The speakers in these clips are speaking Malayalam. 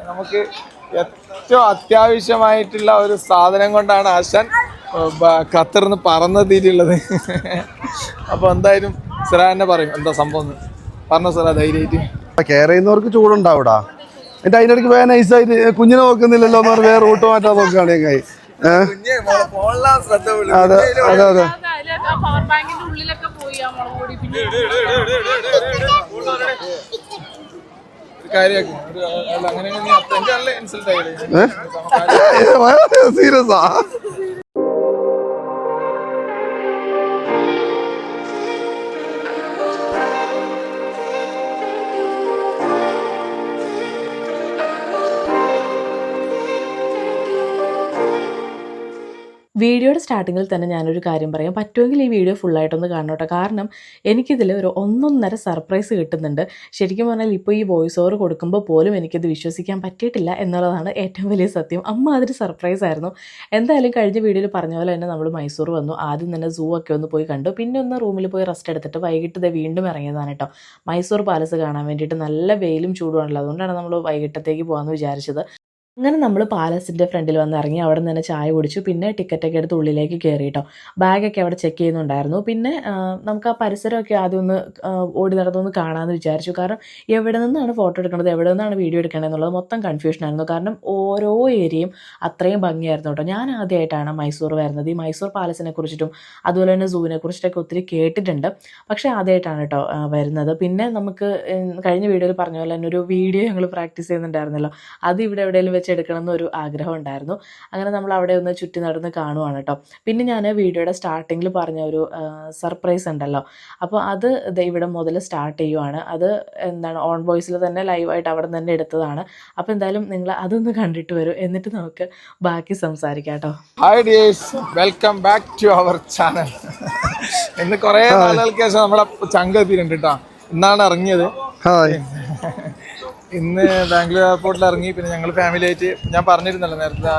നമുക്ക് ഏറ്റവും അത്യാവശ്യമായിട്ടുള്ള ഒരു സാധനം കൊണ്ടാണ് ആശാൻ ഖത്തറിന്ന് പറന്നെത്തിയിട്ടുള്ളത്. അപ്പോൾ എന്തായാലും സിറ തന്നെ പറയും എന്താ സംഭവം പറഞ്ഞോ സിറ ധൈര്യമായിട്ട്. കെയർ ചെയ്യുന്നവർക്ക് ചൂടുണ്ടാവൂടാ. എന്നിട്ട് അതിനിടയ്ക്ക് വേറെ നൈസായിട്ട് കുഞ്ഞിനെ നോക്കുന്നില്ലല്ലോ എന്ന് പറഞ്ഞ് വേറെ റൂട്ട് മാറ്റാൻ നോക്കുകയാണ് ഞങ്ങൾ. അതെ അതെ അതെ സീരിയസാ. വീഡിയോയുടെ സ്റ്റാർട്ടിങ്ങിൽ തന്നെ ഞാനൊരു കാര്യം പറയാം, പറ്റുമെങ്കിൽ ഈ വീഡിയോ ഫുള്ളായിട്ടൊന്ന് കാണണം കേട്ടോ. കാരണം എനിക്കിതിൽ ഒരു 1.5 സർപ്രൈസ് കിട്ടുന്നുണ്ട്. ശരിക്കും പറഞ്ഞാൽ ഇപ്പോൾ ഈ വോയിസ് ഓവർ കൊടുക്കുമ്പോൾ പോലും എനിക്കിത് വിശ്വസിക്കാൻ പറ്റിയിട്ടില്ല എന്നുള്ളതാണ് ഏറ്റവും വലിയ സത്യം. അതൊരു സർപ്രൈസ് ആയിരുന്നു. എന്തായാലും കഴിഞ്ഞ വീഡിയോയിൽ പറഞ്ഞ പോലെ തന്നെ നമ്മൾ മൈസൂർ വന്നു. ആദ്യം തന്നെ സൂ ഒക്കെ ഒന്ന് പോയി കണ്ടു. പിന്നെ ഒന്ന് റൂമിൽ പോയി റെസ്റ്റ് എടുത്തിട്ട് വൈകിട്ട് വീണ്ടും ഇറങ്ങിയതാണ് കേട്ടോ മൈസൂർ പാലസ് കാണാൻ വേണ്ടിയിട്ട്. നല്ല വെയിലും ചൂടുമാണല്ലോ, അതുകൊണ്ടാണ് നമ്മൾ വൈകിട്ടത്തേക്ക് പോകാമെന്ന് വിചാരിച്ചത്. അങ്ങനെ നമ്മൾ പാലസിൻ്റെ ഫ്രണ്ടിൽ വന്ന് ഇറങ്ങി അവിടെ നിന്ന് തന്നെ ചായ കുടിച്ചു. പിന്നെ ടിക്കറ്റൊക്കെ എടുത്ത് ഉള്ളിലേക്ക് കയറി കേട്ടോ. ബാഗൊക്കെ അവിടെ ചെക്ക് ചെയ്യുന്നുണ്ടായിരുന്നു. പിന്നെ നമുക്ക് ആ പരിസരമൊക്കെ ആദ്യം ഒന്ന് ഓടി നടന്നൊന്ന് കാണാമെന്ന് വിചാരിച്ചു. കാരണം എവിടെ നിന്നാണ് ഫോട്ടോ എടുക്കേണ്ടത്, എവിടെ നിന്നാണ് വീഡിയോ എടുക്കേണ്ടത് എന്നുള്ളത് മൊത്തം കൺഫ്യൂഷനായിരുന്നു. കാരണം ഓരോ ഏരിയയും അത്രയും ഭംഗിയായിരുന്നു കേട്ടോ. ഞാൻ ആദ്യമായിട്ടാണ് മൈസൂർ വരുന്നത്. ഈ മൈസൂർ പാലസിനെ കുറിച്ചിട്ടും അതുപോലെ തന്നെ സൂവിനെ കുറിച്ചിട്ടൊക്കെ ഒത്തിരി കേട്ടിട്ടുണ്ട്, പക്ഷേ ആദ്യമായിട്ടാണ് കേട്ടോ വരുന്നത്. പിന്നെ നമുക്ക് കഴിഞ്ഞ വീഡിയോയിൽ പറഞ്ഞ പോലെ തന്നെ ഒരു വീഡിയോ ഞങ്ങൾ പ്രാക്ടീസ് ചെയ്യുന്നുണ്ടായിരുന്നല്ലോ, അത് ഇവിടെ എവിടെയെങ്കിലും വെച്ച് എടുക്കണം എന്നൊരു ആഗ്രഹം ഉണ്ടായിരുന്നു. അങ്ങനെ നമ്മൾ അവിടെ ഒന്ന് ചുറ്റി നടന്ന് കാണുവാണ് കേട്ടോ. പിന്നെ ഞാൻ വീഡിയോയുടെ സ്റ്റാർട്ടിങ്ങിൽ പറഞ്ഞ ഒരു സർപ്രൈസ് ഉണ്ടല്ലോ, അപ്പോൾ അത് ഇവിടെ മുതൽ സ്റ്റാർട്ട് ചെയ്യുവാണ്. അത് എന്താണ് ഓൺ വോയിസിൽ തന്നെ ലൈവായിട്ട് അവിടെ തന്നെ എടുത്തതാണ്. അപ്പോൾ എന്തായാലും നിങ്ങൾ അതൊന്ന് കണ്ടിട്ട് വരും, എന്നിട്ട് നമുക്ക് ബാക്കി സംസാരിക്കാം കേട്ടോ. Hi dears, welcome back to our channel. ഇന്ന് കുറേ നാളുകൾക്ക് ശേഷം നമ്മളെ ചങ്ക എത്തിയിട്ടുണ്ട് കേട്ടോ. ഇന്നാണ് ഇറങ്ങിയത്. ഇന്ന് ബാംഗ്ലൂർ എയർപോർട്ടിൽ ഇറങ്ങി. പിന്നെ ഞങ്ങൾ ഫാമിലി ആയിട്ട് ഞാൻ പറഞ്ഞിരുന്നല്ലോ നേരത്തെ,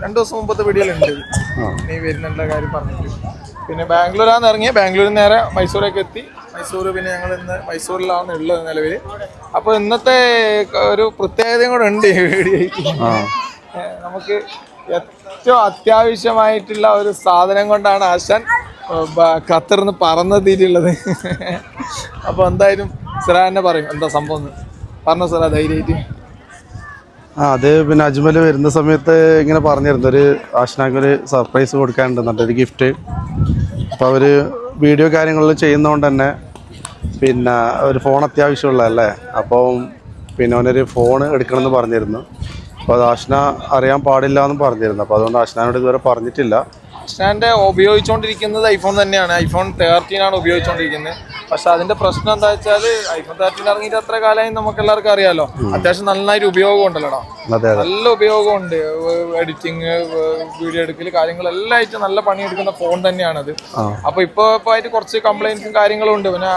2 ദിവസം മുമ്പത്തെ വീഡിയോയിലുണ്ട് നീ വരുന്നുള്ള കാര്യം പറഞ്ഞിട്ട്. പിന്നെ ബാംഗ്ലൂരാണ് ഇറങ്ങി. ബാംഗ്ലൂരിൽ നേരെ മൈസൂരേക്ക് എത്തി. മൈസൂർ പിന്നെ ഞങ്ങൾ ഇന്ന് മൈസൂരിലാണ് ഉള്ളത് നിലവിൽ. അപ്പോൾ ഇന്നത്തെ ഒരു പ്രത്യേകതയും കൂടെ ഉണ്ട് ഈ വീഡിയോയ്ക്ക്. നമുക്ക് ഏറ്റവും അത്യാവശ്യമായിട്ടുള്ള ഒരു സാധനം കൊണ്ടാണ് ആശാൻ ഖത്തറിന്ന് പറന്നെത്തിയിട്ടുള്ളത്. അപ്പോൾ എന്തായാലും സിറ തന്നെ പറയും എന്താ സംഭവം പറഞ്ഞോ സിറ ധൈര്യമായിട്ട്. അത് പിന്നെ അജ്മൽ വരുന്ന സമയത്ത് ഇങ്ങനെ പറഞ്ഞിരുന്നു ഒരു ആശനാക്കൊരു സർപ്രൈസ് കൊടുക്കാനുണ്ട് നല്ലൊരു ഗിഫ്റ്റ്. അപ്പോൾ അവർ വീഡിയോ കാര്യങ്ങളിൽ ചെയ്യുന്നതുകൊണ്ട് തന്നെ പിന്നെ ഒരു ഫോൺ അത്യാവശ്യമുള്ളതല്ലേ, അപ്പോൾ പിന്നെ അവനൊരു ഫോൺ എടുക്കണമെന്ന് പറഞ്ഞിരുന്നു. അപ്പോൾ അത് ആശന അറിയാൻ പാടില്ല എന്നും പറഞ്ഞിരുന്നു. അപ്പോൾ അതുകൊണ്ട് ആശനാനോട് ഇതുവരെ പറഞ്ഞിട്ടില്ല. ആശാൻ്റെ ഉപയോഗിച്ചുകൊണ്ടിരിക്കുന്നത് ഐഫോൺ തന്നെയാണ്. ഐഫോൺ 13 ആണ് ഉപയോഗിച്ചുകൊണ്ടിരിക്കുന്നത്. പക്ഷെ അതിന്റെ പ്രശ്നം എന്താ വെച്ചാൽ ഐഫോൺ 13 ഇറങ്ങിയിട്ട് അത്ര കാലമായി നമുക്ക് എല്ലാവർക്കും അറിയാലോ. അത്യാവശ്യം നന്നായിട്ട് ഉപയോഗം ഉണ്ടല്ലോടാ, നല്ല ഉപയോഗമുണ്ട്. എഡിറ്റിങ്, വീഡിയോ എടുക്കല്, കാര്യങ്ങളെല്ലാം ആയിട്ട് നല്ല പണിയെടുക്കുന്ന ഫോൺ തന്നെയാണത്. അപ്പൊ ഇപ്പൊ ആയിട്ട് കുറച്ച് കംപ്ലൈന്റ്സും കാര്യങ്ങളും ഉണ്ട്. പിന്നെ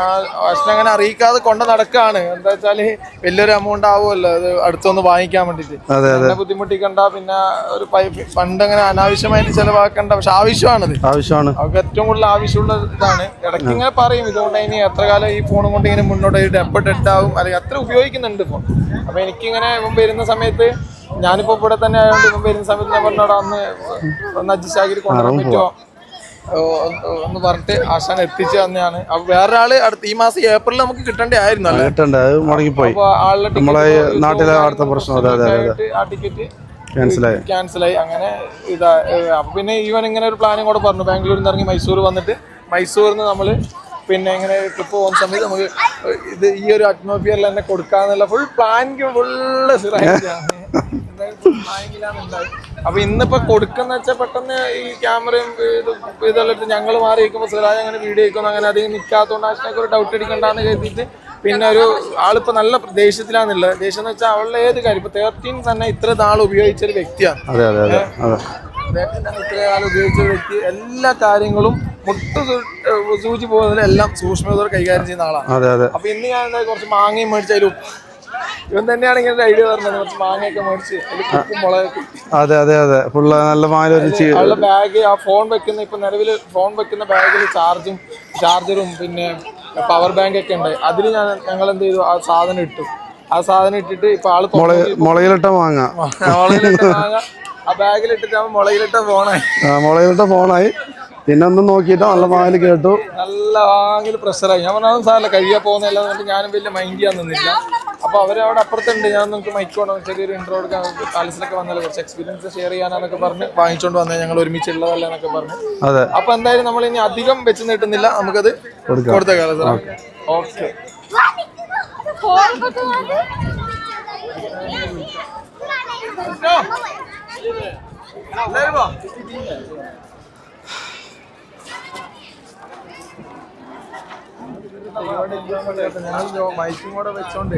ആശാൻ അങ്ങനെ അറിയിക്കാതെ കൊണ്ട് നടക്കുകയാണ്. എന്താ വെച്ചാല് വലിയൊരു എമൗണ്ട് ആവുമല്ലോ അത് അടുത്തൊന്ന് വാങ്ങിക്കാൻ വേണ്ടിട്ട്. പിന്നെ ബുദ്ധിമുട്ടിക്കണ്ട, പിന്നെ ഒരു ഫണ്ട് അങ്ങനെ അനാവശ്യമായിട്ട് ചെലവാക്കണ്ട. പക്ഷെ ആവശ്യമാണത്, അവർക്ക് ഏറ്റവും കൂടുതൽ ആവശ്യമുള്ള ഇതാണ്. ഇടയ്ക്ക് ഇങ്ങനെ പറയും ഇതുകൊണ്ട് ഇനി എത്ര കാലം ഈ ഫോണും കൊണ്ട് ഇങ്ങനെ മുന്നോട്ട് എപ്പോൾ ഡെഡ് ആവും, അല്ലെങ്കിൽ അത്ര ഉപയോഗിക്കുന്നുണ്ട് ഫോൺ. അപ്പൊ എനിക്കിങ്ങനെ വരുന്ന സമയത്ത് ഞാനിപ്പോ ഇവിടെ തന്നെ ആയതുകൊണ്ട് ഇപ്പം വരുന്ന സമയത്ത് ഞാൻ പറഞ്ഞോടാ ഒന്ന് അഡ്ജസ്റ്റ് ആക്കി കൊണ്ടുവരാൻ പറ്റുമോ ഒന്ന് പറഞ്ഞിട്ട് ആശാൻ എത്തിച്ചു തന്നെയാണ്. അപ്പൊ വേറൊരാള് അടുത്ത ഈ മാസം ഏപ്രിലിൽ നമുക്ക് കിട്ടേണ്ടി ആയിരുന്നു. അപ്പൊ ആളുടെ ടിക്കറ്റ് ക്യാൻസലായി. അങ്ങനെ ഇതാ. അപ്പൊ പിന്നെ ഈവൻ ഇങ്ങനെ ഒരു പ്ലാനും കൂടെ പറഞ്ഞു. ബാംഗ്ലൂരിൽ നിന്ന് ഇറങ്ങി മൈസൂർ വന്നിട്ട് മൈസൂരിൽ നിന്ന് നമ്മള് പിന്നെ ഇങ്ങനെ ട്രിപ്പ് പോകുന്ന സമയത്ത് നമുക്ക് ഇത് ഈ ഒരു അറ്റ്മോസ്ഫിയറിൽ തന്നെ കൊടുക്കാന്നുള്ള ഫുൾ പ്ലാനിങ് ഫുള്ള് സിറായിട്ടാണ്. അപ്പൊ ഇന്നിപ്പോ കൊടുക്കുന്ന വെച്ചാൽ പെട്ടെന്ന് ഈ ക്യാമറയും ഇതെല്ലാം ഞങ്ങൾ മാറി വയ്ക്കുമ്പോൾ സിറാജ് അങ്ങനെ വീഡിയോ വയ്ക്കുന്നു. അങ്ങനെ അധികം നിൽക്കാത്തതുകൊണ്ട് ആശാനൊക്കെ ഒരു ഡൗട്ട് അടിക്കണ്ടെന്ന് കരുതിയിട്ട് പിന്നെ ഒരു ആളിപ്പോ നല്ല ദേഷ്യത്തിലാണുള്ളത്. ദേഷ്യം എന്ന് വെച്ചാൽ അവളുടെ ഏത് കാര്യം ഇപ്പൊ 13 തന്നെ ഇത്ര നാൾ ഉപയോഗിച്ചൊരു വ്യക്തിയാണ്. ഇത്ര കാലം ഉപയോഗിച്ച വ്യക്തി എല്ലാ കാര്യങ്ങളും സൂചി പോകുന്നതിലെല്ലാം സൂക്ഷ്മതയോടെ കൈകാര്യം ചെയ്യുന്ന ആളാണ്. അപ്പൊ ഇന്ന് ഞാൻ കുറച്ച് മാങ്ങയും മേടിച്ചാലും ഇവൻ തന്നെയാണ് ഇങ്ങനെ ഐഡിയ പറഞ്ഞത്. കുറച്ച് മാങ്ങയൊക്കെ മേടിച്ച് ഉപ്പും മുളകൊക്കെ അവളുടെ ബാഗ്, ആ ഫോൺ വെക്കുന്ന ഇപ്പൊ നിലവിൽ ഫോൺ വെക്കുന്ന ബാഗിൽ ചാർജറും പിന്നെ പവർ ബാങ്ക് ഒക്കെ ഉണ്ട്. അതിൽ ഞങ്ങൾ എന്ത് ചെയ്തു, ആ സാധനം ഇട്ടു. ആ സാധനം ഇട്ടിട്ട് ഇപ്പൊ ആള് മുളയിലിട്ട മാങ്ങ മുളയിലിട്ട മാങ്ങ ആ ബാഗിലിട്ടിട്ടാകുമ്പോ മുളയിലിട്ട ഫോണായി. മുളയിലിട്ട ഫോണായി. പിന്നെ ഒന്നും നോക്കിയിട്ട് നല്ല മാവിൽ കേട്ടു, നല്ല വാങ്ങിൽ പ്രഷറായി. ഞാൻ പറഞ്ഞാൽ സാറല്ല കഴിയാൻ പോകുന്നില്ല എന്നിട്ട് ഞാനും വലിയ മൈൻഡ് ചെയ്യാൻ നിന്നില്ല. അപ്പൊ അവരവിടെ അപ്പുറത്തുണ്ട്, ഞാൻ നിങ്ങൾക്ക് മൈക്കോണോ ചെറിയൊരു ഇൻട്രോ എടുക്കാൻ പാലസിലൊക്കെ വന്നാലും കുറച്ച് എക്സ്പീരിയൻസ് ഷെയർ ചെയ്യാനൊക്കെ പറഞ്ഞ് വാങ്ങിച്ചോണ്ട് വന്നേ, ഞങ്ങൾ ഒരുമിച്ചുള്ളതല്ല എന്നൊക്കെ പറഞ്ഞു. അപ്പൊ എന്തായാലും നമ്മൾ ഇനി അധികം വെച്ച് നീട്ടുന്നില്ല, നമുക്കത് കൊടുത്തേക്കാലോ സാർ. ഓക്കെ ഞാൻ മൈക്കും കൂടെ വെച്ചോണ്ട്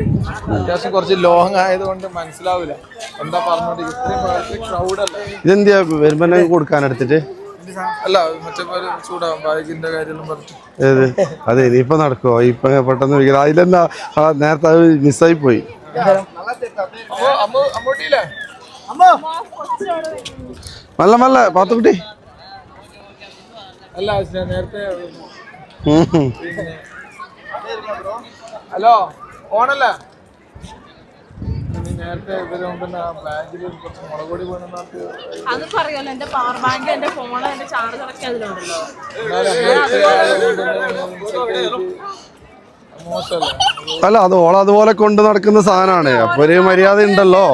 അത്യാവശ്യം കുറച്ച് ലോങ് ആയതുകൊണ്ട് മനസ്സിലാവില്ല എന്താ പറഞ്ഞോണ്ട്. ഇത്രയും ക്രൗഡല്ല. ഇതെന്താ വരുമ്പോ കൊടുക്കാനെടുത്തിട്ട്? അല്ല മറ്റേ ചൂടാവും ബാഗിന്റെ കാര്യമെല്ലാം പറഞ്ഞു. ഏത് അതെ ഇനിയിപ്പോ നടക്കുവോ? ഇപ്പൊ പെട്ടെന്ന് അതിലെന്താ നേരത്തെ അത് മിസ്സായി പോയി. മല്ല മല്ല പാത്തുകുട്ടി അല്ല നേരത്തെ ഹലോ ഓണല്ലേ നേരത്തെ ഇവര് പിന്നെ ബാങ്കിൽ കുറച്ച് മുളക് പൊടി വീണെന്നാട്ട് അത് പറയാലോ. എന്റെ പവർ ബാങ്ക്, എന്റെ ഫോണ്, എന്റെ ചാർജറൊക്കെ അതിലുണ്ടല്ലോ. മോശമല്ലേ? അല്ല അത് അതുപോലെ കൊണ്ട് നടക്കുന്ന സാധനമാണ്. അപ്പൊ ഒരു മര്യാദ ഉണ്ടല്ലോ.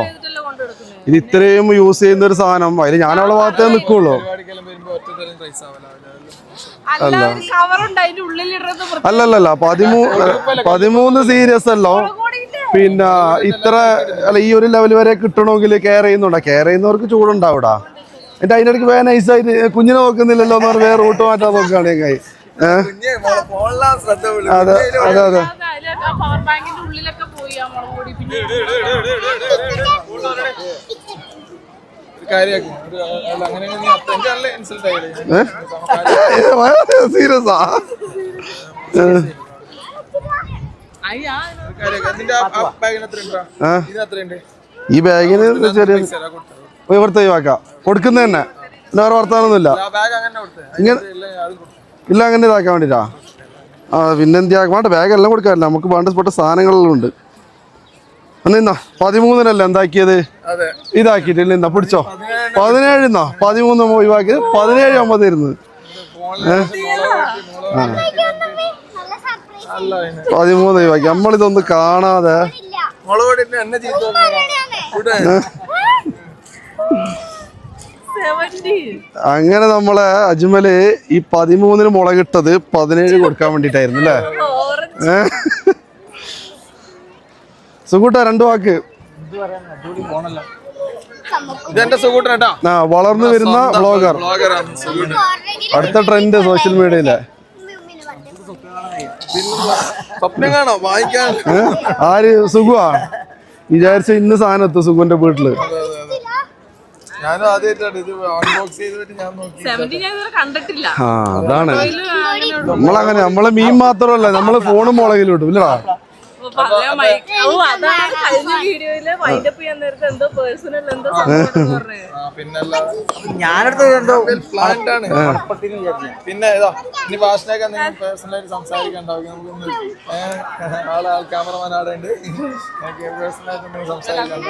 ഇത് ഇത്രയും യൂസ് ചെയ്യുന്ന ഒരു സാധനം, അതിൽ ഞാൻ അവളെ ഭാഗത്തേ നിൽക്കുള്ളൂ. അല്ലല്ല 13 സീരിയസ് അല്ലോ. പിന്നെ ഇത്ര അല്ല ഈ ഒരു ലെവൽ വരെ കിട്ടണമെങ്കിൽ കെയർ ചെയ്യുന്നുണ്ടോ? കെയർ ചെയ്യുന്നവർക്ക് ചൂടുണ്ടാവൂടാ. എന്നിട്ട് അതിനിടയ്ക്ക് വേറെ നൈസായിട്ട് കുഞ്ഞിനെ നോക്കുന്നില്ലല്ലോ എന്ന് പറഞ്ഞ് വേറെ റൂട്ട് മാറ്റാൻ നോക്കുകയാണെങ്കിൽ അതെ അതെ അതെ. സീരിയസാ? ഈ ബാഗിന് ചെറിയ ഇവിടുത്തെ ഒഴിവാക്കാം. കൊടുക്കുന്ന തന്നെ വേറെ വർത്താനൊന്നുമില്ല. ഇല്ല അങ്ങനെ ഇതാക്കാൻ വേണ്ടിട്ടാ. ആ പിന്നെ എന്തിയാക്കണ്ട ബാഗ് എല്ലാം കൊടുക്കാറില്ല, നമുക്ക് വേണ്ട സ്പോട്ട് സാധനങ്ങളെല്ലാം ഉണ്ട്. എന്നാ 13 എന്താക്കിയത് ഇതാക്കിയിട്ടില്ല. എന്നാ പിടിച്ചോ 17 13 ഒഴിവാക്കിയത് 17 ആകുമ്പോ തരുന്നത്. 13 ഒഴിവാക്കി. നമ്മളിതൊന്നും കാണാതെ അങ്ങനെ നമ്മളെ അജ്മല് ഈ 13 മുളകിട്ടത് 17 കൊടുക്കാൻ വേണ്ടിട്ടായിരുന്നു അല്ലേ? സുകൂട്ട 2 വാക്ക്. വളർന്നു വരുന്ന വ്ളോഗർ, അടുത്ത ട്രെൻഡ് സോഷ്യൽ മീഡിയയിലെ. ആര്? സുഖുവാ വിചാരിച്ച ഇന്ന് സാധനം എത്തും സുഖുവിന്റെ വീട്ടില്. ആ അതാണ് നമ്മളങ്ങനെ. നമ്മളെ മീൻ മാത്രമല്ല, നമ്മള് ഫോണും മുളകിലിടും ഇല്ലടാ. പിന്നെ ഇനി ഭാഷണൊക്കെ പേഴ്സണലായിട്ട് സംസാരിക്കണ്ടാവും. നമുക്കൊന്ന് ക്യാമറമാൻ ആടെ ഉണ്ട്, പേഴ്സണലായിട്ട് സംസാരിക്കണ്ട.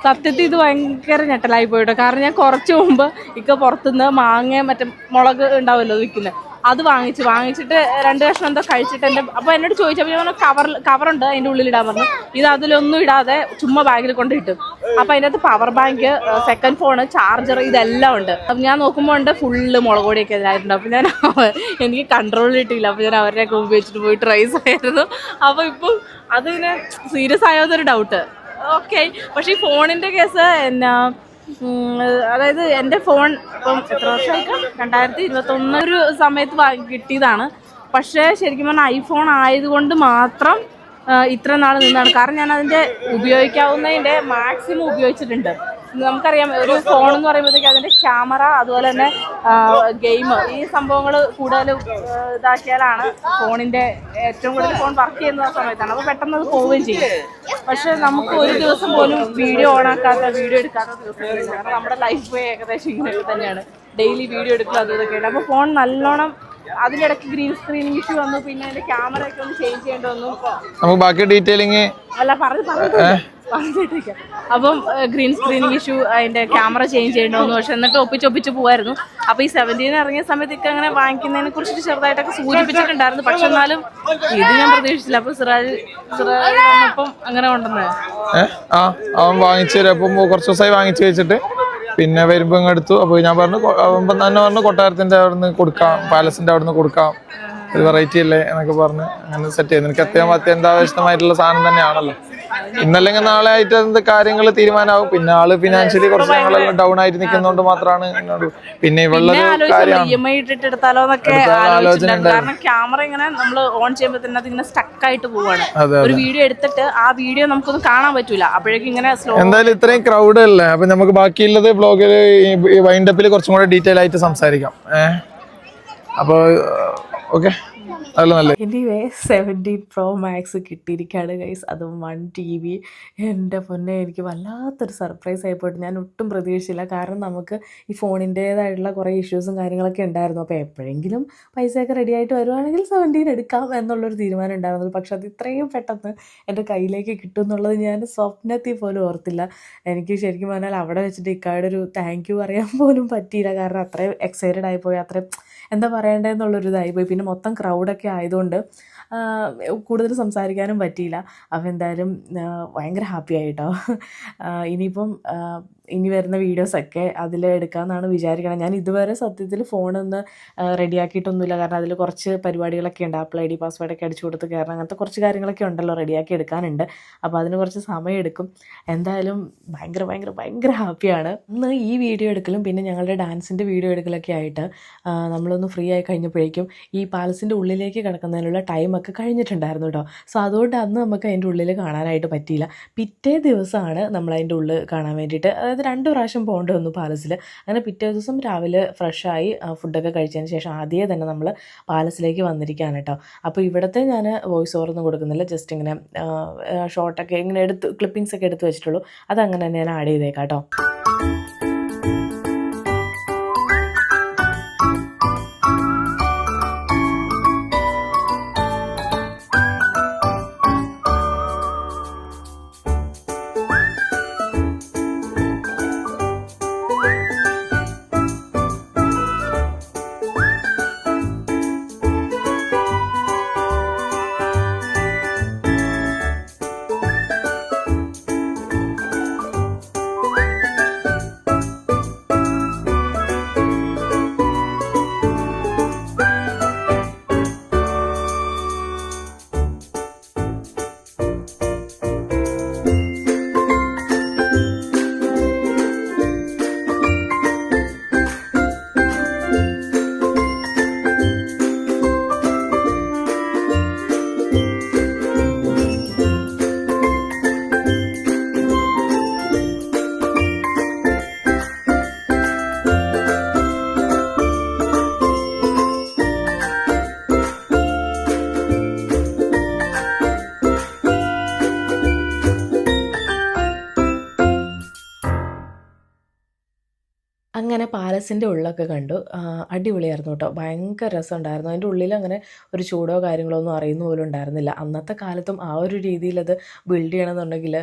സത്യത്തിൽ ഇത് ഭയങ്കര ഞെട്ടലായി പോയിട്ടോ. കാരണം ഞാൻ കുറച്ച് മുമ്പ് പുറത്തുനിന്ന് മാങ്ങ മറ്റേ മുളക് ഉണ്ടാവുമല്ലോ വിൽക്കുന്നത്, അത് വാങ്ങിച്ചിട്ട് 2 കഷ്ണം എന്തോ കഴിച്ചിട്ട് അപ്പോൾ എന്നോട് ചോദിച്ചപ്പോൾ ഞാൻ കവറുണ്ട് അതിൻ്റെ ഉള്ളിലിടാൻ പറഞ്ഞു. ഇത് അതിലൊന്നും ഇടാതെ ചുമ്മാ ബാഗിൽ കൊണ്ട് ഇട്ടു. അപ്പോൾ അതിൻ്റെ അകത്ത് power bank, second phone, charger ഇതെല്ലാം ഉണ്ട്. അപ്പം ഞാൻ നോക്കുമ്പോൾ ഉണ്ട് ഫുള്ള് മുളക് പൊടിയൊക്കെ ഇതായിട്ടുണ്ട്. അപ്പോൾ എനിക്ക് കൺട്രോൾ കിട്ടിയില്ല. അപ്പോൾ ഞാൻ അവരുടെയൊക്കെ ഉപയോഗിച്ചിട്ട് പോയി ട്രൈസ് ആയിരുന്നു. അപ്പോൾ ഇപ്പം അതിന് സീരിയസ് ആയതൊരു ഡൗട്ട്. ഓക്കെ, പക്ഷേ ഈ ഫോണിൻ്റെ കേസ് അതായത് എൻ്റെ ഫോൺ ഇപ്പം എത്ര വർഷമായിട്ട് 2021 ഒരു സമയത്ത് കിട്ടിയതാണ്. പക്ഷേ ശരിക്കും പറഞ്ഞാൽ ഐഫോൺ ആയതുകൊണ്ട് മാത്രം ഇത്ര നാൾ നിന്നാണ്. കാരണം ഞാൻ അതിൻ്റെ ഉപയോഗിക്കാവുന്നതിൻ്റെ മാക്സിമം ഉപയോഗിച്ചിട്ടുണ്ട്. നമുക്കറിയാം ഒരു ഫോൺ എന്ന് പറയുമ്പോഴത്തേക്ക് അതിന്റെ ക്യാമറ അതുപോലെ തന്നെ ഗെയിം ഈ സംഭവങ്ങൾ കൂടുതലും ഇതാക്കിയാലാണ് ഫോണിന്റെ ഏറ്റവും കൂടുതൽ ഫോൺ വർക്ക് ചെയ്യുന്ന സമയത്താണ്. അപ്പോൾ പെട്ടെന്ന് അത് പോവുകയും ചെയ്യും. പക്ഷെ നമുക്ക് ഒരു ദിവസം പോലും വീഡിയോ ഓണാക്കാത്ത വീഡിയോ എടുക്കാത്ത ദിവസങ്ങളില്ല. കാരണം നമ്മുടെ ലൈഫ് ഏകദേശം ഇങ്ങനെയൊക്കെ തന്നെയാണ്. ഡെയിലി വീഡിയോ എടുക്കുക അതും ഇതൊക്കെയാണ്. അപ്പോൾ ഫോൺ നല്ലോണം അതിനിടയ്ക്ക് ഗ്രീൻ സ്ക്രീനിങ് ഇഷ്യൂ വന്നു. പിന്നെ അതിന്റെ ക്യാമറ ഒക്കെ ഒന്ന് ചേഞ്ച് ചെയ്യേണ്ടി വന്നു. നമുക്ക് ബാക്കി ഡീറ്റെയിലിങ് അല്ല പറഞ്ഞിട്ടിരിക്കാം. അപ്പം ഗ്രീൻ സ്ക്രീനിങ് ഇഷ്യൂ, അതിന്റെ ക്യാമറ ചേഞ്ച് ചെയ്യേണ്ടി വന്നു. പക്ഷെ എന്നിട്ട് ഒപ്പിച്ച് പോവായിരുന്നു. അപ്പൊ ഈ 17 ഇറങ്ങിയ സമയത്തൊക്കെ അങ്ങനെ വാങ്ങിക്കുന്നതിനെ കുറിച്ചിട്ട് ചെറുതായിട്ടൊക്കെ സൂചിപ്പിച്ചിട്ടുണ്ടായിരുന്നു. പക്ഷെ എന്നാലും ഇത് ഞാൻ പ്രതീക്ഷിച്ചില്ല. അപ്പൊ സിറാജ് വന്നപ്പം അങ്ങനെ കൊണ്ടുവന്നേ അവൻ വാങ്ങിച്ചു തരും. അപ്പം കുറച്ച് ദിവസമായി വാങ്ങിച്ചു വെച്ചിട്ട് പിന്നെ വരുമ്പോ എടുത്തു. അപ്പൊ ഞാൻ പറഞ്ഞു തന്നെ പറഞ്ഞു കൊട്ടാരത്തിന്റെ അവിടുന്ന് കൊടുക്കാം, പാലസിന്റെ അവിടുന്ന് കൊടുക്കാം, ഒരു വെറൈറ്റി അല്ലേ എന്നൊക്കെ പറഞ്ഞ് അങ്ങനെ സെറ്റ് ചെയ്തു. എനിക്ക് അത്യാവശ്യമായിട്ടുള്ള സാധനം തന്നെയാണല്ലോ. ഇന്നല്ലെങ്കിൽ നാളെ ആയിട്ട് എന്ത് കാര്യങ്ങൾ തീരുമാനമാവും. പിന്നെ ആള് ഫിനാൻഷ്യലി കുറച്ച് ഞങ്ങളെല്ലാം ഡൗൺ ആയിട്ട് നിൽക്കുന്നതുകൊണ്ട് മാത്രമാണ് എന്നോട്. പിന്നെ ഇവളുടെ ആലോചന. കാരണം ക്യാമറ ഇങ്ങനെ നമ്മൾ ഓൺ ചെയ്യുമ്പോൾ തന്നെ അതിങ്ങനെ സ്റ്റക്ക് ആയിട്ട് പോവാണ്. ഒരു വീഡിയോ എടുത്തിട്ട് ആ വീഡിയോ നമുക്കൊന്നും കാണാൻ പറ്റൂല. അപ്പോഴേക്കും ഇങ്ങനെ സ്ലോ. എന്തായാലും ഇത്രയും ക്രൗഡ് അല്ലേ, അപ്പൊ നമുക്ക് ബാക്കിയുള്ളത് ബ്ലോഗിൽ വൈൻഡപ്പിൽ കുറച്ചും കൂടെ ഡീറ്റെയിൽ ആയിട്ട് സംസാരിക്കാം. അപ്പൊ ഓക്കെ, എനിവേ 17 Pro Max കിട്ടിയിരിക്കുകയാണ് ഗൈസ്. അതും 1 TB. എൻ്റെ പൊന്നെ, എനിക്ക് വല്ലാത്തൊരു സർപ്രൈസ് ആയിപ്പോയിട്ട്. ഞാൻ ഒട്ടും പ്രതീക്ഷിച്ചില്ല. കാരണം നമുക്ക് ഈ ഫോണിൻ്റേതായിട്ടുള്ള കുറേ ഇഷ്യൂസും കാര്യങ്ങളൊക്കെ ഉണ്ടായിരുന്നു. അപ്പോൾ എപ്പോഴെങ്കിലും പൈസയൊക്കെ റെഡി ആയിട്ട് വരുവാണെങ്കിൽ 17 എടുക്കാം എന്നുള്ളൊരു തീരുമാനം ഉണ്ടായിരുന്നു. പക്ഷെ അത് ഇത്രയും പെട്ടെന്ന് എൻ്റെ കയ്യിലേക്ക് കിട്ടും എന്നുള്ളത് ഞാൻ സ്വപ്നത്തിൽ പോലും ഓർത്തില്ല. എനിക്ക് ശരിക്കും പറഞ്ഞാൽ അവിടെ വെച്ചിട്ട് ഇക്കായുടെ ഒരു താങ്ക് യു പറയാൻ പോലും പറ്റിയില്ല. കാരണം അത്രയും എക്സൈറ്റഡ് ആയിപ്പോയി, അത്രയും എന്താ പറയേണ്ടതെന്നുള്ളൊരു ഇതായിപ്പോയി. പിന്നെ മൊത്തം ക്രൗഡൊക്കെ ആയതുകൊണ്ട് കൂടുതൽ സംസാരിക്കാനും പറ്റിയില്ല. അപ്പോൾ എന്തായാലും ഭയങ്കര ഹാപ്പി ആയിട്ടോ. ഇനിയിപ്പം ഇനി വരുന്ന വീഡിയോസൊക്കെ അതിൽ എടുക്കാമെന്നാണ് വിചാരിക്കണം. ഞാൻ ഇതുവരെ സത്യത്തിൽ ഫോണൊന്ന് റെഡിയാക്കിയിട്ടൊന്നുമില്ല. കാരണം അതിൽ കുറച്ച് പരിപാടികളൊക്കെ ഉണ്ട്. ആപ്പിൾ ID പാസ്വേഡൊക്കെ അടിച്ചു കൊടുത്ത് കയറണം, അങ്ങനത്തെ കുറച്ച് കാര്യങ്ങളൊക്കെ ഉണ്ടല്ലോ റെഡിയാക്കി എടുക്കാനുണ്ട്. അപ്പോൾ അതിന് കുറച്ച് സമയം എടുക്കും. എന്തായാലും ഭയങ്കര ഭയങ്കര ഭയങ്കര ഹാപ്പിയാണ്. ഇന്ന് ഈ വീഡിയോ എടുക്കലും പിന്നെ ഞങ്ങളുടെ ഡാൻസിൻ്റെ വീഡിയോ എടുക്കലൊക്കെ ആയിട്ട് നമ്മളൊന്ന് ഫ്രീ ആയി കഴിഞ്ഞപ്പോഴേക്കും ഈ പാലസിൻ്റെ ഉള്ളിലേക്ക് കിടക്കുന്നതിനുള്ള ടൈമൊക്കെ കഴിഞ്ഞിട്ടുണ്ടായിരുന്നു കേട്ടോ. സോ അതുകൊണ്ട് അന്ന് നമുക്ക് അതിൻ്റെ ഉള്ളിൽ കാണാനായിട്ട് പറ്റിയില്ല. പിറ്റേ ദിവസമാണ് നമ്മൾ അതിൻ്റെ ഉള്ളിൽ കാണാൻ വേണ്ടിയിട്ട്, അതായത് 2 പ്രാവശ്യം പോകേണ്ടി വന്നു പാലസിൽ. അങ്ങനെ പിറ്റേ ദിവസം രാവിലെ ഫ്രഷായി ഫുഡൊക്കെ കഴിച്ചതിന് ശേഷം ആദ്യമേ തന്നെ നമ്മൾ പാലസിലേക്ക് വന്നിരിക്കുകയാണ് കേട്ടോ. അപ്പോൾ ഇവിടുത്തെ ഞാൻ വോയിസ് ഓവർ ഒന്നും കൊടുക്കുന്നില്ല, ജസ്റ്റ് ഇങ്ങനെ ഷോർട്ടൊക്കെ ഇങ്ങനെ ക്ലിപ്പിങ്സ് ഒക്കെ എടുത്ത് വെച്ചിട്ടുള്ളൂ. അതങ്ങനെ തന്നെ ഞാൻ ആഡ് ചെയ്തേക്കാം കേട്ടോ. അങ്ങനെ പാലസിൻ്റെ ഉള്ളൊക്കെ കണ്ടു. അടിപൊളിയായിരുന്നു കേട്ടോ, ഭയങ്കര രസമുണ്ടായിരുന്നു. അതിൻ്റെ ഉള്ളിൽ അങ്ങനെ ഒരു ചൂടോ കാര്യങ്ങളോ ഒന്നും അറിയുന്ന പോലും ഉണ്ടായിരുന്നില്ല. അന്നത്തെ കാലത്തും ആ ഒരു രീതിയിൽ അത് ബിൽഡ് ചെയ്യണമെന്നുണ്ടെങ്കിൽ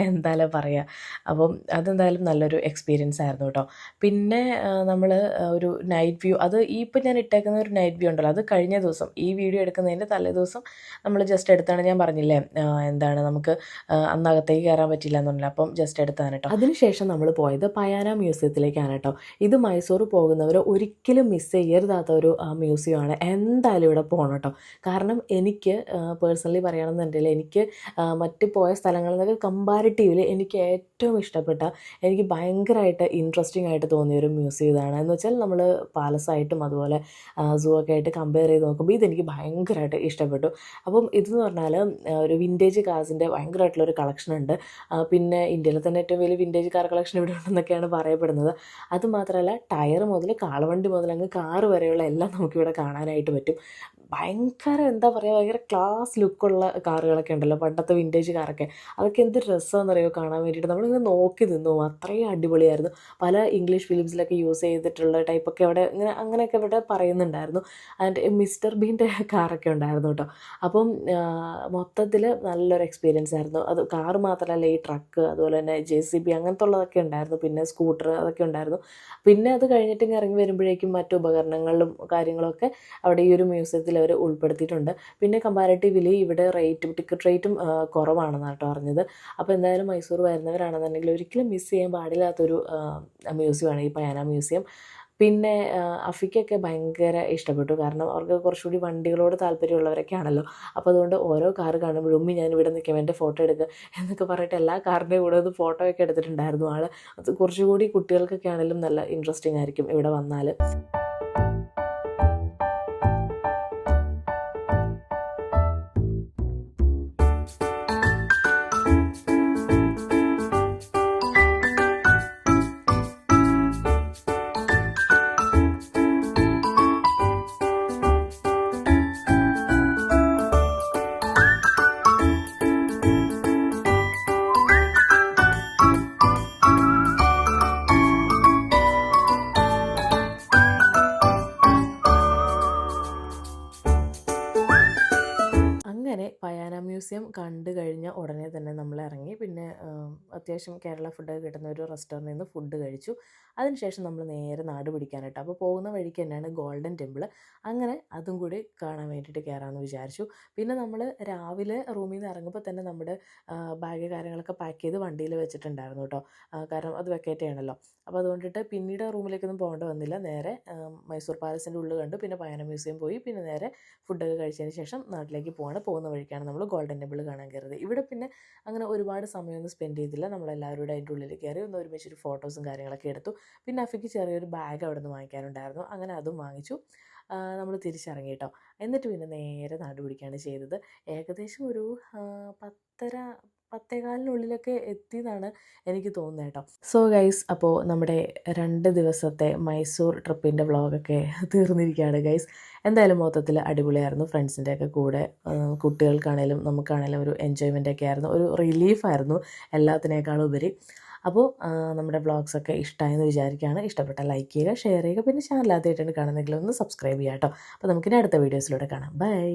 എന്തായാലും പറയുക. അപ്പം അതെന്തായാലും നല്ലൊരു എക്സ്പീരിയൻസ് ആയിരുന്നു കേട്ടോ. പിന്നെ നമ്മൾ ഒരു നൈറ്റ് വ്യൂ, അത് ഈ ഇപ്പം ഞാൻ ഇട്ടേക്കുന്ന ഒരു നൈറ്റ് വ്യൂ ഉണ്ടല്ലോ, അത് കഴിഞ്ഞ ദിവസം ഈ വീഡിയോ എടുക്കുന്നതിൻ്റെ തലേ ദിവസം നമ്മൾ ജസ്റ്റ് എടുത്താണ്. ഞാൻ പറഞ്ഞില്ലേ എന്താണ് നമുക്ക് അന്നകത്തേക്ക് കയറാൻ പറ്റില്ല എന്നുണ്ടല്ലോ, അപ്പം ജസ്റ്റ് എടുത്താണ് കേട്ടോ. അതിനുശേഷം നമ്മൾ പോയത് പയാന മ്യൂസിയത്തിലേക്കാണ് കേട്ടോ. ഇത് മൈസൂർ മൈസൂർ പോകുന്നവർ ഒരിക്കലും മിസ് ചെയ്യരുതാത്ത ഒരു മ്യൂസിയമാണ്. എന്തായാലും ഇവിടെ പോകണം കേട്ടോ. കാരണം എനിക്ക് പേഴ്സണലി പറയുകയാണെന്നുണ്ടെങ്കിൽ എനിക്ക് മറ്റ് പോയ സ്ഥലങ്ങളിൽ നിന്നൊക്കെ കമ്പാരിറ്റീവ്ലി എനിക്ക് ഏറ്റവും ഇഷ്ടപ്പെട്ട, എനിക്ക് ഭയങ്കരമായിട്ട് ഇൻട്രസ്റ്റിംഗ് ആയിട്ട് തോന്നിയൊരു മ്യൂസിയം ഇതാണ്. എന്ന് വെച്ചാൽ നമ്മൾ പാലസായിട്ടും അതുപോലെ സൂ ഒക്കെ ആയിട്ട് കമ്പയർ ചെയ്ത് നോക്കുമ്പോൾ ഇതെനിക്ക് ഭയങ്കരമായിട്ട് ഇഷ്ടപ്പെട്ടു. അപ്പം ഇതെന്ന് പറഞ്ഞാൽ ഒരു വിൻറ്റേജ് കാർസിൻ്റെ ഭയങ്കരമായിട്ടുള്ളൊരു കളക്ഷൻ ഉണ്ട്. പിന്നെ ഇന്ത്യയിലെ തന്നെ ഏറ്റവും വലിയ വിൻറ്റേജ് കാർ കളക്ഷൻ ഇവിടെ ഉണ്ടെന്നൊക്കെയാണ് പറയപ്പെടുന്നത്. അതുമാത്രമല്ല ടയർ മുതൽ കാളവണ്ടി മുതൽ അങ്ങ് കാറ് വരെയുള്ള എല്ലാം നമുക്കിവിടെ കാണാനായിട്ട് പറ്റും. ഭയങ്കര എന്താ പറയുക, ഭയങ്കര ക്ലാസ് ലുക്കുള്ള കാറുകളൊക്കെ ഉണ്ടല്ലോ, പണ്ടത്തെ വിൻറ്റേജ് കാറൊക്കെ. അതൊക്കെ എന്ത് രസമാണെന്ന് അറിയുമോ കാണാൻ വേണ്ടിയിട്ട്. നമ്മളിങ്ങനെ നോക്കി നിന്നു, അത്രയും അടിപൊളിയായിരുന്നു. പല ഇംഗ്ലീഷ് ഫിലിംസിലൊക്കെ യൂസ് ചെയ്തിട്ടുള്ള ടൈപ്പൊക്കെ അവിടെ ഇങ്ങനെ അങ്ങനെയൊക്കെ ഇവിടെ പറയുന്നുണ്ടായിരുന്നു. ആൻഡ് മിസ്റ്റർ ബീൻ്റെ കാറൊക്കെ ഉണ്ടായിരുന്നു കേട്ടോ. അപ്പം മൊത്തത്തിൽ നല്ലൊരു എക്സ്പീരിയൻസ് ആയിരുന്നു. അത് കാറ് മാത്രമല്ല, ഈ ട്രക്ക് അതുപോലെ തന്നെ JCB അങ്ങനത്തെ ഉള്ളതൊക്കെ ഉണ്ടായിരുന്നു. പിന്നെ സ്കൂട്ടർ അതൊക്കെ ഉണ്ടായിരുന്നു. പിന്നെ അത് കഴിഞ്ഞിട്ട് ഇറങ്ങി വരുമ്പോഴേക്കും മറ്റു ഉപകരണങ്ങളും കാര്യങ്ങളൊക്കെ അവിടെ ഈ ഒരു മ്യൂസിയത്തിൽ അവർ ഉൾപ്പെടുത്തിയിട്ടുണ്ട്. പിന്നെ കമ്പാരിറ്റീവ്ലി ഇവിടെ ടിക്കറ്റ് റേറ്റും കുറവാണെന്നാണ് കേട്ടോ അറിഞ്ഞത്. അപ്പോൾ എന്തായാലും മൈസൂർ വരുന്നവരാണെന്നുണ്ടെങ്കിൽ ഒരിക്കലും മിസ് ചെയ്യാൻ പാടില്ലാത്തൊരു മ്യൂസിയമാണ് ഈ പയാന മ്യൂസിയം. പിന്നെ അഫിക്കൊക്കെ ഭയങ്കര ഇഷ്ടപ്പെട്ടു. കാരണം അവർക്ക് കുറച്ചുകൂടി വണ്ടികളോട് താല്പര്യമുള്ളവരൊക്കെ ആണല്ലോ. അപ്പോൾ അതുകൊണ്ട് ഓരോ കാറ് കാണുമ്പോഴും ഉമ്മി ഞാൻ ഇവിടെ നിൽക്കാം, എൻ്റെ ഫോട്ടോ എടുക്കുക എന്നൊക്കെ പറഞ്ഞിട്ട് എല്ലാ കാറിൻ്റെ കൂടെ ഒന്ന് ഫോട്ടോ ഒക്കെ എടുത്തിട്ടുണ്ടായിരുന്നു ആൾ. അത് കുറച്ചുകൂടി കുട്ടികൾക്കൊക്കെ ആണെങ്കിലും നല്ല ഇൻട്രസ്റ്റിംഗ് ആയിരിക്കും ഇവിടെ വന്നാൽ. അങ്ങനെ പയാന മ്യൂസിയം കണ്ടു കഴിഞ്ഞ ഉടനെ തന്നെ നമ്മൾ ഇറങ്ങി. പിന്നെ അത്യാവശ്യം കേരള ഫുഡൊക്കെ കിട്ടുന്ന ഒരു റെസ്റ്റോറൻറ്റിൽ നിന്ന് ഫുഡ് കഴിച്ചു. അതിനുശേഷം നമ്മൾ നേരെ നാട് പിടിക്കാനായിട്ട്, അപ്പോൾ പോകുന്ന വഴിക്ക് തന്നെയാണ് ഗോൾഡൻ ടെമ്പിൾ. അങ്ങനെ അതും കൂടി കാണാൻ വേണ്ടിയിട്ട് കയറാമെന്ന് വിചാരിച്ചു. പിന്നെ നമ്മൾ രാവിലെ റൂമിൽ നിന്ന് ഇറങ്ങുമ്പോൾ തന്നെ നമ്മുടെ ബാഗ് കാര്യങ്ങളൊക്കെ പാക്ക് ചെയ്ത് വണ്ടിയിൽ വെച്ചിട്ടുണ്ടായിരുന്നു കേട്ടോ. കാരണം അത് വെക്കേറ്റ് ചെയ്യണമല്ലോ. അപ്പോൾ അതുകൊണ്ടിട്ട് പിന്നീട് റൂമിലേക്കൊന്നും പോകേണ്ടി വന്നില്ല. നേരെ മൈസൂർ പാലസിൻ്റെ ഉള്ളിൽ കണ്ടു. പിന്നെ പയാന മ്യൂസിയം പോയി. പിന്നെ നേരെ ഫുഡൊക്കെ കഴിച്ചതിന് ശേഷം നാട്ടിലേക്ക് പോവാണ്. പോകുന്ന വഴിക്കാണ് നമ്മൾ ഗോൾഡൻ ടെമ്പിൾ കാണാൻ കയറിയത്. ഇവിടെ പിന്നെ അങ്ങനെ ഒരുപാട് സമയമൊന്നും സ്പെൻഡ് ചെയ്തില്ല. നമ്മളെല്ലാവരും കൂടെ അതിൻ്റെ ഉള്ളിൽ കയറി ഒന്ന് ഒരുമിച്ചൊരു ഫോട്ടോസും കാര്യങ്ങളൊക്കെ എടുത്തു. പിന്നെ അഫിക്ക് ചെറിയൊരു ബാഗ് അവിടെ നിന്ന് വാങ്ങിക്കാനുണ്ടായിരുന്നു. അങ്ങനെ അതും വാങ്ങിച്ചു. നമ്മൾ തിരിച്ചിറങ്ങി കേട്ടോ. എന്നിട്ട് പിന്നെ നേരെ നാട് പിടിക്കുകയാണ് ചെയ്തത്. ഏകദേശം ഒരു 10:15 എത്തിയെന്നാണ് എനിക്ക് തോന്നുന്നത് കേട്ടോ. സോ ഗൈസ്, അപ്പോൾ നമ്മുടെ 2 ദിവസത്തെ മൈസൂർ ട്രിപ്പിൻ്റെ വ്ളോഗൊക്കെ തീർന്നിരിക്കുകയാണ് ഗൈസ്. എന്തായാലും മൊത്തത്തിൽ അടിപൊളിയായിരുന്നു. ഫ്രണ്ട്സിൻ്റെയൊക്കെ കൂടെ കുട്ടികൾക്കാണേലും നമുക്കാണേലും ഒരു എൻജോയ്മെൻ്റൊക്കെ ആയിരുന്നു. ഒരു റിലീഫായിരുന്നു എല്ലാത്തിനേക്കാളും ഉപരി. അപ്പോൾ നമ്മുടെ വ്ളോഗ്സൊക്കെ ഇഷ്ടമായെന്ന് വിചാരിക്കുകയാണ്. ഇഷ്ടപ്പെട്ട ലൈക്ക് ചെയ്യുക, ഷെയർ ചെയ്യുക. പിന്നെ ചാനൽ ആദ്യമായിട്ടാണ് കാണുന്നെങ്കിൽ ഒന്ന് സബ്സ്ക്രൈബ് ചെയ്യുക കേട്ടോ. അപ്പോൾ നമുക്കിനി അടുത്ത വീഡിയോസിലൂടെ കാണാം. ബൈ.